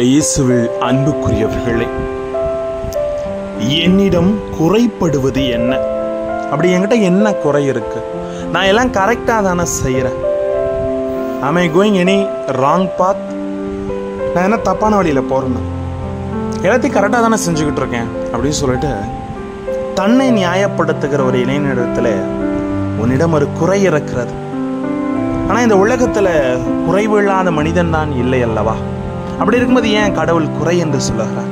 இயேசுவில் அன்புக்குரியவர்களே, என்னிடம் குறைப்படுவது என்ன? அப்படி என்கிட்ட என்ன குறை இருக்கு? நான் எல்லாம் கரெக்டாக தானே செய்கிறேன். am I going any wrong path? நான் என்ன தப்பான வழியில் போகிறேன்னா? எல்லாத்தையும் கரெக்டாக தானே செஞ்சுக்கிட்டு இருக்கேன் அப்படின்னு சொல்லிட்டு தன்னை நியாயப்படுத்துகிற ஒரு இளைஞரிடத்தில் உன்னிடம் ஒரு குறை இருக்கிறது. ஆனால் இந்த உலகத்தில் குறைவு இல்லாத மனிதன் தான் இல்லை அல்லவா? அப்படி இருக்கும்போது ஏன் கடவுள் குறை என்று சொல்லுகிறார்?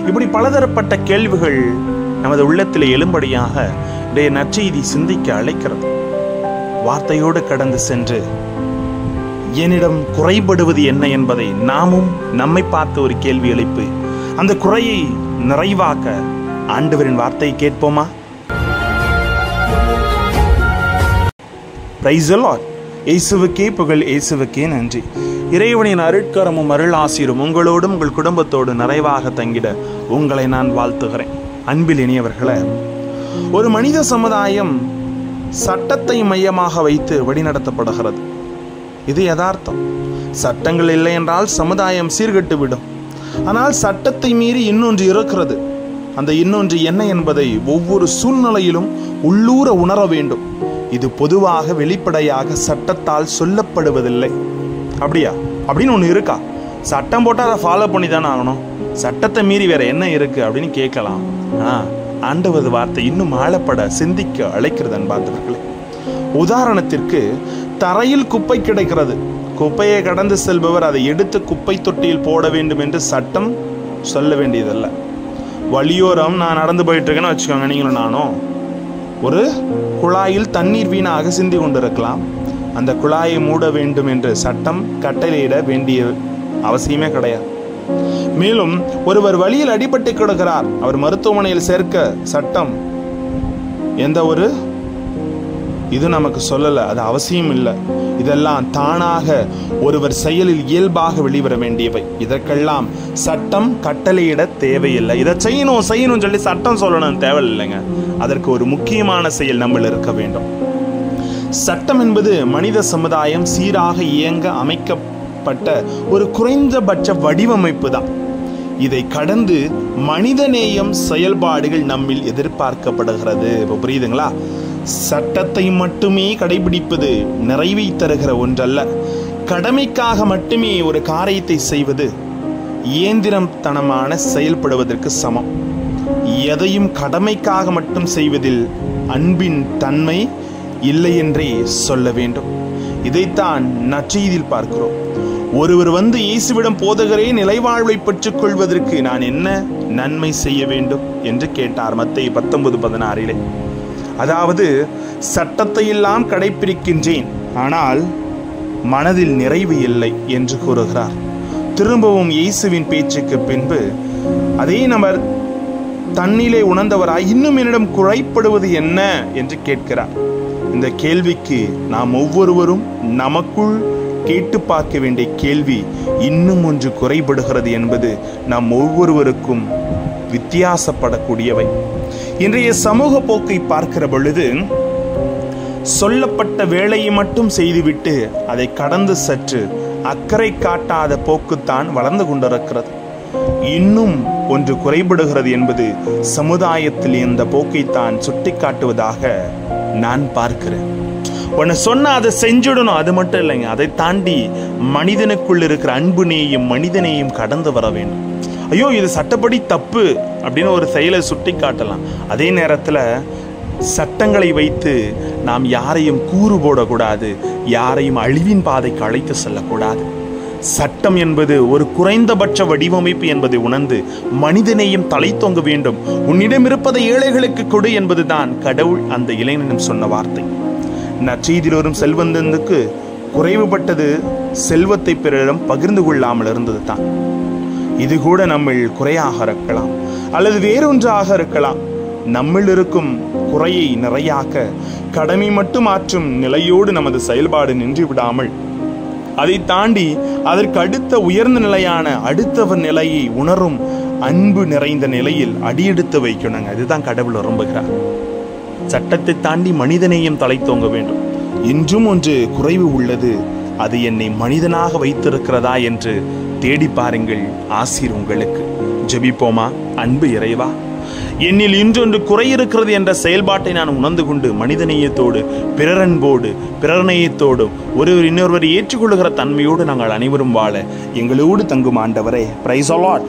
இப்படி பலதரப்பட்ட கேள்விகள் நமது உள்ளத்தில் எழும்படியாக இன்றைய நற்செய்தி சிந்திக்க அழைக்கிறது. வார்த்தையோடு கடந்து சென்று என்னிடம் குறைபடுவது என்ன என்பதை நாமும் நம்மை பார்த்து ஒரு கேள்வி எழுப்பி அந்த குறையை நிறைவாக்க ஆண்டவரின் வார்த்தையை கேட்போமா? Praise the Lord. இயேசுவுக்கே புகழ், இயேசுவுக்கே நன்றி. இறைவனின் அருட்கரமும் அருள் ஆசீரும் உங்களோடும் உங்கள் குடும்பத்தோடு நிறைவாக தங்கிட உங்களை நான் வாழ்த்துகிறேன். அன்பில் இனியவர்களே, ஒரு மனித சமுதாயம் சட்டத்தை மையமாக வைத்து வழிநடத்தப்படுகிறது. இது யதார்த்தம். சட்டங்கள் இல்லை என்றால் சமுதாயம் சீர்கெட்டுவிடும். ஆனால் சட்டத்தை மீறி இன்னொன்று இருக்கிறது. அந்த இன்னொன்று என்ன என்பதை ஒவ்வொரு சூழ்நிலையிலும் உள்ளூர உணர வேண்டும். இது பொதுவாக வெளிப்படையாக சட்டத்தால் சொல்லப்படுவதில்லை. அப்படியா? அப்படின்னு ஒன்று இருக்கா? சட்டம் போட்டால் அதை ஃபாலோ பண்ணி தானே ஆகணும். சட்டத்தை மீறி வேற என்ன இருக்கு அப்படின்னு கேட்கலாம். ஆண்டவர் வார்த்தை இன்னும் ஆழப்பட சிந்திக்க அழைக்கிறது அன்பார்ந்தவர்களே. உதாரணத்திற்கு, தரையில் குப்பை கிடைக்கிறது. குப்பையை கடந்து செல்பவர் அதை எடுத்து குப்பை தொட்டியில் போட வேண்டும் என்று சட்டம் சொல்ல வேண்டியதல்ல. வழியோரம் நான் நடந்து போயிட்டு இருக்கேன்னு வச்சுக்கோங்க, நீங்களும் நானும். ஒரு குழாயில் தண்ணீர் வீணாக சிந்தி கொண்டிருக்கலாம். அந்த குழாயை மூட வேண்டும் என்று சட்டம் கட்டளையிட வேண்டிய அவசியமே கிடையாது. மேலும் ஒருவர் வழியில் அடிபட்டு கிடக்கிறார், அவர் மருத்துவமனையில் சேர்க்க சட்டம் எந்த ஒரு இது நமக்கு சொல்லல, அது அவசியம் இல்லை. இதெல்லாம் தானாக ஒருவர் செயலில் இயல்பாக வெளிவர வேண்டியவை. இதற்கெல்லாம் சட்டம் கட்டளையிட தேவையில்லை. இதை செய்யணும் சொல்லி சட்டம் சொல்லணும் தேவையில்லைங்க. அதற்கு ஒரு முக்கியமான செயல் நம்ம இருக்க வேண்டும். சட்டம் என்பது மனித சமுதாயம் சீராக இயங்க அமைக்கப்பட்ட ஒரு குறைந்தபட்ச வடிவமைப்பு தான். இதை கடந்து மனிதநேயம் செயல்பாடுகள் நம்மில் எதிர்பார்க்கப்படுகிறது. இப்போ புரியுதுங்களா? சட்டத்தை மட்டுமே கடைபிடிப்பது நிறைவை தருகிற ஒன்றல்ல. கடமைக்காக மட்டுமே ஒரு காரியத்தை செய்வது இயந்திரத்தனமான செயல்படுவதற்கு சமம். எதையும் கடமைக்காக மட்டும் செய்வதில் அன்பின் தன்மை இல்லை என்றே சொல்ல வேண்டும். இதைத்தான் நற்செய்தியில் பார்க்கிறோம். ஒருவர் வந்து இயேசுவிடம், போதகரே, நிலைவாழ்வை பெற்றுக் கொள்வதற்கு நான் என்ன நன்மை செய்ய வேண்டும் என்று கேட்டார். மத்தேயு 19:16. அதாவது, சட்டத்தை எல்லாம் கடைபிடிக்கின்றேன், ஆனால் மனதில் நிறைவு இல்லை என்று கூறுகிறார். திரும்பவும் இயேசுவின் பேச்சுக்கு பின்பு அதே நபர் தன்னிலே உணர்ந்தவராய் இன்னும் என்னிடம் குறைப்படுவது என்ன என்று கேட்கிறார். இந்த கேள்விக்கு நாம் ஒவ்வொருவரும் நமக்குள் கேட்டு பார்க்க வேண்டிய கேள்வி, இன்னும் ஒன்று குறைபடுகிறது என்பது நாம் ஒவ்வொருவருக்கும் வித்தியாசப்படக்கூடியவை. இன்றைய சமூக போக்கை பார்க்கிற பொழுது சொல்லப்பட்ட வேலையை மட்டும் செய்துவிட்டு அதை கடந்து சற்று அக்கறை காட்டாத போக்குத்தான் வளர்ந்து கொண்டிருக்கிறது. இன்னும் ஒன்று குறைபடுகிறது என்பது சமுதாயத்தில் இந்த போக்கைத்தான் சுட்டி காட்டுவதாக நான் பார்க்கிறேன். ஒன்று சொன்ன அதை செஞ்சுடணும், அது மட்டும் இல்லைங்க. அதை தாண்டி மனிதனுக்குள் இருக்கிற அன்பு நேயம், மனிதனையும் கடந்து வர வேண்டும். ஐயோ, இது சட்டப்படி தப்பு அப்படின்னு ஒரு செயலை சுட்டி காட்டலாம். அதே நேரத்தில் சட்டங்களை வைத்து நாம் யாரையும் கூறு போடக்கூடாது, யாரையும் அழிவின் பாதைக்கு அழைத்து செல்லக்கூடாது. சட்டம் என்பது ஒரு குறைந்தபட்ச வடிவமைப்பு என்பதை உணர்ந்து மனிதனையும் தலை தொங்க வேண்டும். உன்னிடம் இருப்பதை ஏழைகளுக்கு கொடு என்பதுதான் கடவுள் அந்த இளைஞனும் சொன்ன வார்த்தை. நற்செய்தியில் வரும் செல்வந்தனுக்கு குறைவுபட்டது செல்வத்தை பிறரிடம் பகிர்ந்து கொள்ளாமல் இருந்தது தான். இது கூட நம்மில் குறையாக இருக்கலாம், அல்லது வேறொன்றாக இருக்கலாம். நம்மில் இருக்கும் குறையை நிறையாக்க கடமை மட்டும் ஆற்றும் நிலையோடு நமது செயல்பாடு நின்று விடாமல் அதை தாண்டி அதற்கு அடுத்த உயர்ந்த நிலையான அடுத்தவர் நிலையை உணரும் அன்பு நிறைந்த நிலையில் அடியெடுத்து வைக்கணுங்க. இதுதான் கடவுள் விரும்புகிறார். சட்டத்தை தாண்டி மனிதனையும் தலை தோங்க வேண்டும். இன்றும் ஒன்று குறைவு உள்ளது, அது என்னை மனிதனாக வைத்திருக்கிறதா என்று தேடி பாருங்கள். ஆசீர் உங்களுக்கு. ஜெபிப்போமா? அன்பு இறைவா, என்னில் இன்றொன்று குறை இருக்கிறது என்ற செயல்பாட்டை நான் உணர்ந்து கொண்டு மனிதநேயத்தோடு, பிறரன்போடு, பிறர்நேயத்தோடும் இன்னொருவரை ஏற்றுக்கொள்ளுகிற தன்மையோடு நாங்கள் அனைவரும் வாழ எங்களோடு தங்கும் ஆண்டவரே, பிரைஸ் தி லார்ட்.